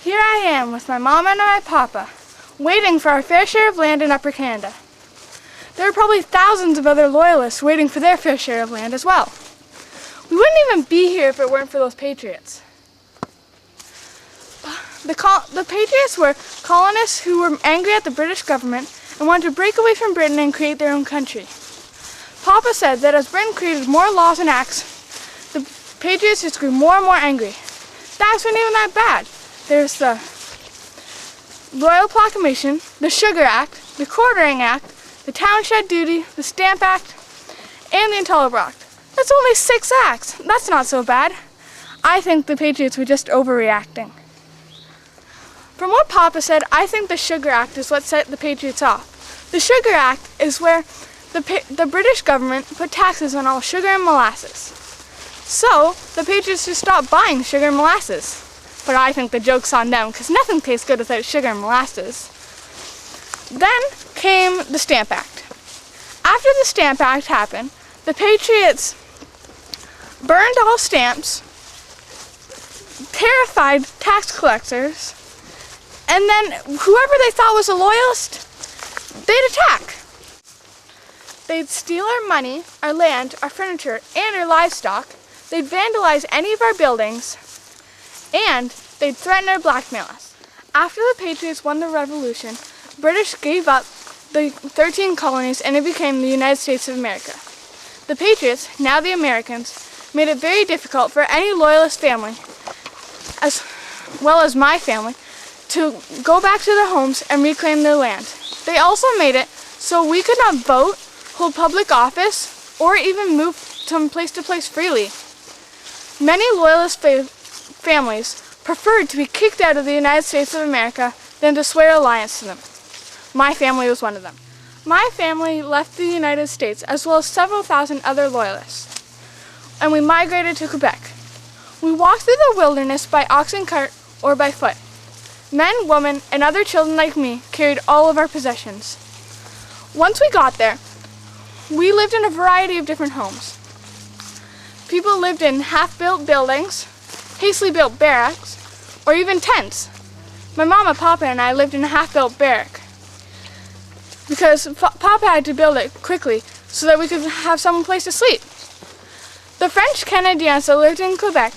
Here I am with my mama and my papa, waiting for our fair share of land in Upper Canada. There are probably thousands of other Loyalists waiting for their fair share of land as well. We wouldn't even be here if it weren't for those patriots. The patriots were colonists who were angry at the British government and wanted to break away from Britain and create their own country. Papa said that as Britain created more laws and acts, the patriots just grew more and more angry. The acts weren't even that bad. There's the Royal Proclamation, the Sugar Act, the Quartering Act, the Town Shed Duty, the Stamp Act, and the Intolerable Act. That's only 6 acts. That's not so bad. I think the patriots were just overreacting. From what Papa said, I think the Sugar Act is what set the patriots off. The Sugar Act is where the British government put taxes on all sugar and molasses. So, the patriots just stopped buying sugar and molasses. But I think the joke's on them, because nothing tastes good without sugar and molasses. Then came the Stamp Act. After the Stamp Act happened, the patriots burned all stamps, terrified tax collectors, and then whoever they thought was a loyalist, they'd attack. They'd steal our money, our land, our furniture, and our livestock. They'd vandalize any of our buildings, and they'd threaten or blackmail us. After the patriots won the revolution, the British gave up the 13 colonies and it became the United States of America. The patriots, now the Americans, made it very difficult for any loyalist family, as well as my family, to go back to their homes and reclaim their land. They also made it so we could not vote, hold public office, or even move from place to place freely. Many loyalist families preferred to be kicked out of the United States of America than to swear allegiance to them. My family was one of them. My family left the United States as well as several thousand other loyalists, and we migrated to Quebec. We walked through the wilderness by ox and cart or by foot. Men, women, and other children like me carried all of our possessions. Once we got there, we lived in a variety of different homes. People lived in half-built buildings, hastily built barracks, or even tents. My mama, Papa, and I lived in a half-built barrack because Papa had to build it quickly so that we could have some place to sleep. The French Canadians that lived in Quebec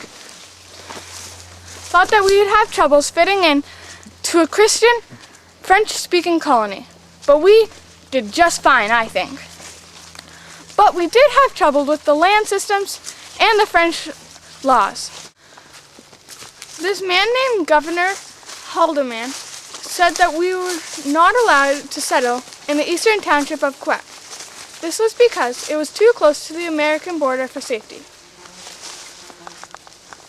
thought that we would have troubles fitting in to a Christian, French-speaking colony, but we did just fine, I think. But we did have trouble with the land systems and the French laws. This man named Governor Haldeman said that we were not allowed to settle in the eastern township of Quebec. This was because it was too close to the American border for safety.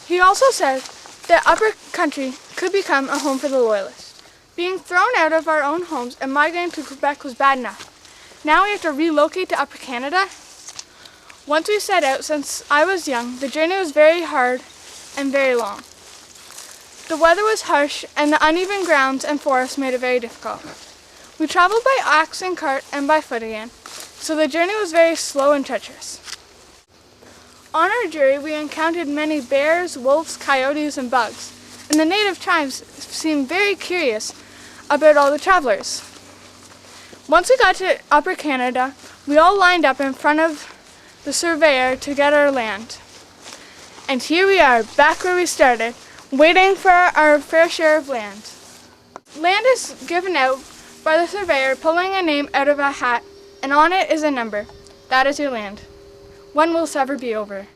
He also said that Upper Country could become a home for the Loyalists. Being thrown out of our own homes and migrating to Quebec was bad enough. Now we have to relocate to Upper Canada? Once we set out, since I was young, the journey was very hard and very long. The weather was harsh and the uneven grounds and forests made it very difficult. We traveled by ox and cart and by foot again, so the journey was very slow and treacherous. On our journey, we encountered many bears, wolves, coyotes, and bugs, and the native tribes seemed very curious about all the travelers. Once we got to Upper Canada, we all lined up in front of the surveyor to get our land. And here we are, back where we started, waiting for our fair share of land. Land is given out by the surveyor pulling a name out of a hat, and on it is a number. That is your land. One will ever be over.